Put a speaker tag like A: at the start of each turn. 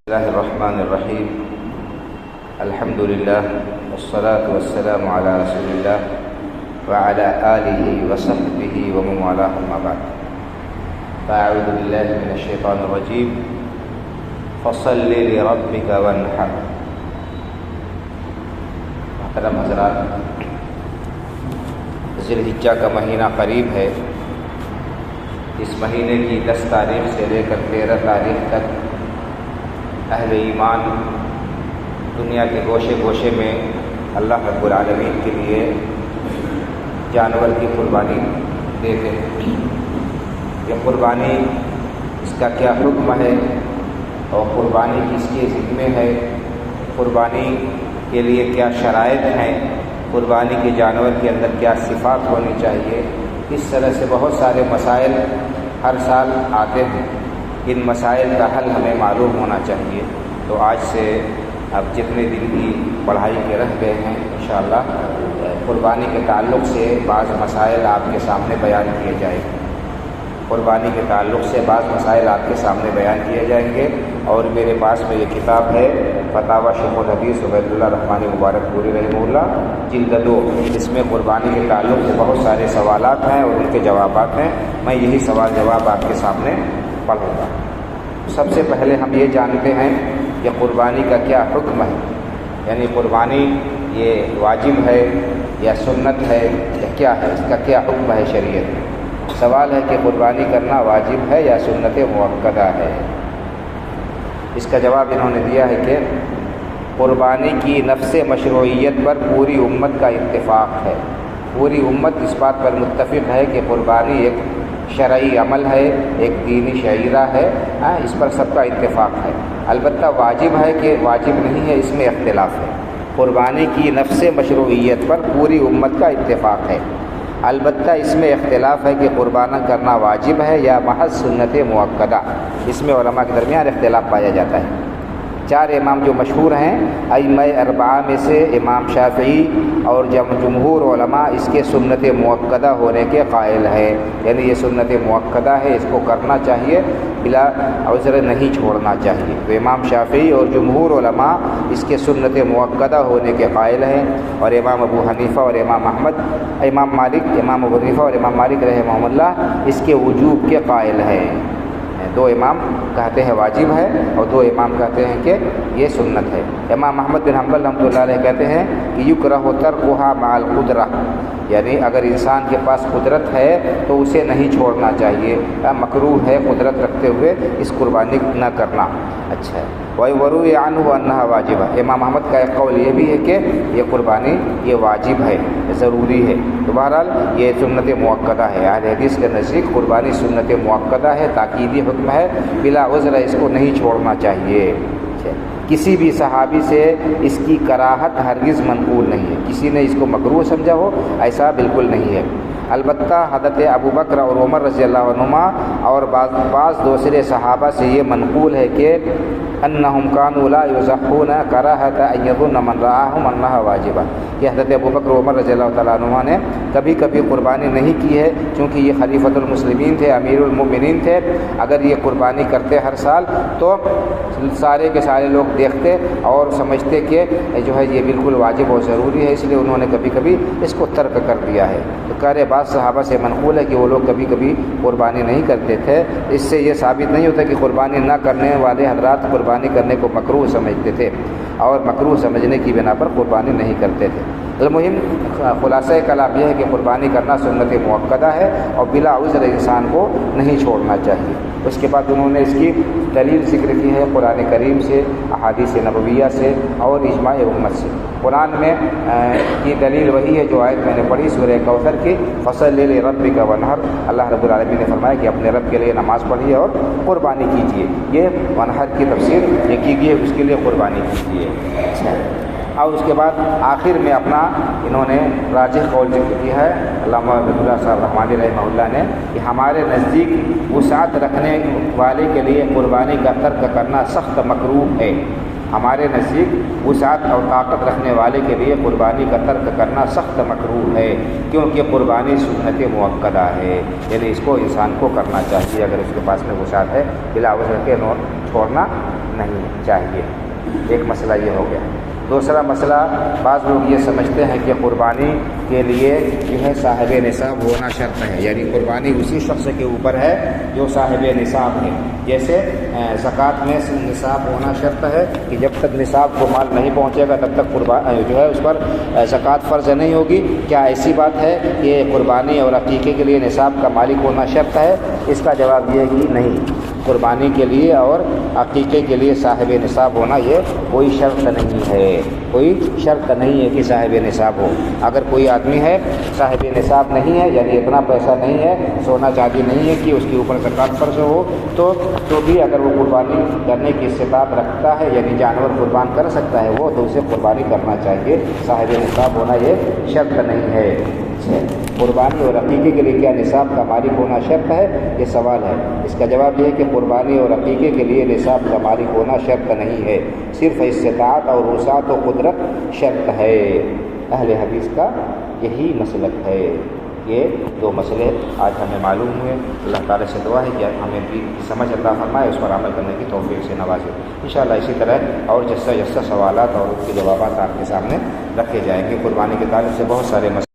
A: الله الرحمن الرحيم. الحمد لله والصلاة والسلام على رسول الله وعلى آله وصحبه ومن والاه أما بعد. فأعوذ بالله من الشيطان الرجيم. فصل لربك وانحر. محترم حضرات، ذی الحجہ کا مہینہ قریب ہے. اس مہینے کی 10 تاریخ سے لے کر 13 تاریخ تک اہل ایمان دنیا کے گوشے گوشے میں اللہ رب العالمین کے لیے جانور کی قربانی دیتے ہیں. یہ قربانی، اس کا کیا حکم ہے اور قربانی کس کے ذمے ہے، قربانی کے لیے کیا شرائط ہیں، قربانی کے جانور کے اندر کیا صفات ہونی چاہیے، اس طرح سے بہت سارے مسائل ہر سال آتے ہیں. ان مسائل کا حل ہمیں معلوم ہونا چاہیے. تو آج سے اب جتنے دن کی پڑھائی کے رہ گئے ہیں انشاءاللہ قربانی کے تعلق سے بعض مسائل آپ کے سامنے بیان کیے جائیں گے. قربانی کے تعلق سے بعض مسائل آپ کے سامنے بیان کیے جائیں گے. اور میرے پاس میں یہ کتاب ہے فتاوی شیخ الحدیث عبید اللہ رحمانی مبارک پوری رحمہ اللہ، جلد 2. اس میں قربانی کے تعلق سے بہت سارے سوالات ہیں اور ان کے جوابات ہیں. میں یہی سوال جواب آپ کے سامنے پڑھوں گا. سب سے پہلے ہم یہ جانتے ہیں کہ قربانی کا کیا حکم ہے، یعنی قربانی یہ واجب ہے یا سنت ہے یا کیا ہے، اس کا کیا حکم ہے شریعت میں. سوال ہے کہ قربانی کرنا واجب ہے یا سنت مؤکدہ ہے. اس کا جواب انہوں نے دیا ہے کہ قربانی کی نفس مشروعیت پر پوری امت کا اتفاق ہے. پوری امت اس بات پر متفق ہے کہ قربانی ایک شرعی عمل ہے، ایک دینی شعیرہ ہے. اس پر سب کا اتفاق ہے. البتہ واجب ہے کہ واجب نہیں ہے، اس میں اختلاف ہے. قربانی کی نفس مشروعیت پر پوری امت کا اتفاق ہے. البتہ اس میں اختلاف ہے کہ قربانہ کرنا واجب ہے یا محض سنت مؤکدہ. اس میں علماء کے درمیان اختلاف پایا جاتا ہے. 4 امام جو مشہور ہیں ائمہ 4 میں سے امام شافعی اور جمہور علماء اس کے سنت مؤکدہ ہونے کے قائل ہیں. یعنی یہ سنت مؤکدہ ہے، اس کو کرنا چاہیے، بلا عذر نہیں چھوڑنا چاہیے. تو امام شافعی اور جمہور علماء اس کے سنت مؤکدہ ہونے کے قائل ہیں. اور امام ابو حنیفہ اور امام احمد، امام ابو حنیفہ اور امام مالک رحمہ اللہ اس کے وجوب کے قائل ہیں. 2 امام کہتے ہیں واجب ہے اور 2 امام کہتے ہیں کہ یہ سنت ہے. امام احمد بن حنبل رحمۃ اللہ علیہ کہتے ہیں کہ یکرہ ترکھا مع القدرہ، یعنی اگر انسان کے پاس قدرت ہے تو اسے نہیں چھوڑنا چاہیے. مکروہ ہے قدرت رکھتے ہوئے اس قربانی نہ کرنا. اچھا ہے. وَيُرْوَى عَنْهُ أَنَّهَا واجبہ. امام احمد کا ایک قول یہ بھی ہے کہ یہ قربانی یہ واجب ہے، ضروری ہے. تو بہرحال یہ سنت مؤکدہ ہے. اہل حدیث کے نزدیک قربانی سنت مؤکدہ ہے، تاکیدی حکم ہے، بلا عذر اس کو نہیں چھوڑنا چاہیے. کسی بھی صحابی سے اس کی کراہت ہرگز منقول نہیں ہے. کسی نے اس کو مکروہ سمجھا ہو ایسا بالکل نہیں ہے. البتہ حضرت ابو بکر اور عمر رضی اللہ عنہما اور بعض دوسرے صحابہ سے یہ منقول ہے کہ انہم کانوا لا یضحون کراہۃ ان یظن من رآہم انہا واجبہ. کہ حضرت ابو بکر عمر رضی اللہ تعالیٰ عنہما نے کبھی کبھی قربانی نہیں کی ہے، چونکہ یہ خلیفۃ المسلمین تھے، امیر المؤمنین تھے. اگر یہ قربانی کرتے ہر سال تو سارے کے سارے لوگ دیکھتے اور سمجھتے کہ جو ہے یہ بالکل واجب اور ضروری ہے، اس لیے انہوں نے کبھی کبھی اس کو ترک کر دیا ہے. تو کہہ بعض صحابہ سے منقول ہے کہ وہ لوگ کبھی کبھی قربانی نہیں کرتے تھے. اس سے یہ ثابت نہیں ہوتا کہ قربانی نہ کرنے والے حضرات قربانی کرنے کو مکروہ سمجھتے تھے اور مکروہ سمجھنے کی بنا پر قربانی نہیں کرتے تھے. المہم خلاصہ کلام یہ ہے کہ قربانی کرنا سنت مؤکدہ ہے اور بلا عذر انسان کو نہیں چھوڑنا چاہیے. اس کے بعد انہوں نے اس کی دلیل ذکر کی ہے قرآن کریم سے، احادیث نبویہ سے اور اجماع امت سے. قرآن میں کی دلیل وہی ہے جو آیت میں نے پڑھی سورہ کوثر کی، فصل لربک وانحر. اللہ رب العالمین نے فرمایا کہ اپنے رب کے لیے نماز پڑھیے اور قربانی کیجیے. یہ وانحر کی تفسیر یہ کیجیے، اس کے لیے قربانی کیجیے. اور اس کے بعد آخر میں اپنا انہوں نے راجح قول ذکر کیا ہے علامہ عبید اللہ صاحب رحمانی رحمہ اللہ نے کہ ہمارے نزدیک وسعت رکھنے والے کے لیے قربانی کا ترک کرنا سخت مکروہ ہے. ہمارے نزدیک وسعت اور طاقت رکھنے والے کے لیے قربانی کا ترک کرنا سخت مکروہ ہے، کیونکہ قربانی سنت مؤکدہ ہے. یعنی اس کو انسان کو کرنا چاہیے اگر اس کے پاس میں وسعت ہے، بلا عذر کے چھوڑنا نہیں چاہیے۔ ایک مسئلہ یہ ہو گیا۔ دوسرا مسئلہ، بعض لوگ یہ سمجھتے ہیں کہ قربانی کے لیے جو ہے صاحب نصاب ہونا شرط ہے، یعنی قربانی اسی شخص کے اوپر ہے جو صاحب نصاب ہے۔ جیسے زکوٰۃ میں نصاب ہونا شرط ہے کہ جب تک نصاب کو مال نہیں پہنچے گا تب تک جو ہے اس پر زکوٰۃ فرض نہیں ہوگی۔ کیا ایسی بات ہے کہ قربانی اور عقیقے کے لیے نصاب کا مالک ہونا شرط ہے؟ اس کا جواب یہ ہے کہ نہیں، قربانی کے لیے اور عقیقے کے لیے صاحب نصاب ہونا یہ کوئی شرط نہیں ہے، کوئی شرط نہیں ہے کہ صاحب نصاب ہو۔ اگر کوئی آدمی ہے صاحب نصاب نہیں ہے، یعنی اتنا پیسہ نہیں ہے، سونا چاندی نہیں ہے کہ اس کے اوپر زکوٰۃ فرض ہو، تو بھی اگر وہ قربانی کرنے کی استطاعت رکھتا ہے، یعنی جانور قربان کر سکتا ہے وہ، تو اسے قربانی کرنا چاہیے۔ صاحب نصاب ہونا یہ شرط نہیں ہے۔ قربانی اور عقیقے کے لیے کیا نصاب کا مالک ہونا شرط ہے؟ یہ سوال ہے۔ اس کا جواب یہ ہے کہ قربانی اور عقیقے کے لیے نصاب کا مالک ہونا شرط نہیں ہے، صرف استطاعت اور وسعت و قدرت شرط ہے۔ اہل حدیث کا یہی مسلک ہے۔ یہ دو مسئلے آج ہمیں معلوم ہوئے۔ اللہ تعالیٰ سے دعا ہے کہ ہمیں بھی سمجھ عطا فرمائے، اس پر عمل کرنے کی توفیق سے نوازے۔ انشاءاللہ اسی طرح اور جسا سوالات اور اس کے جوابات آپ کے سامنے رکھے جائیں گے۔ قربانی کے تعلق سے بہت سارے مسئلے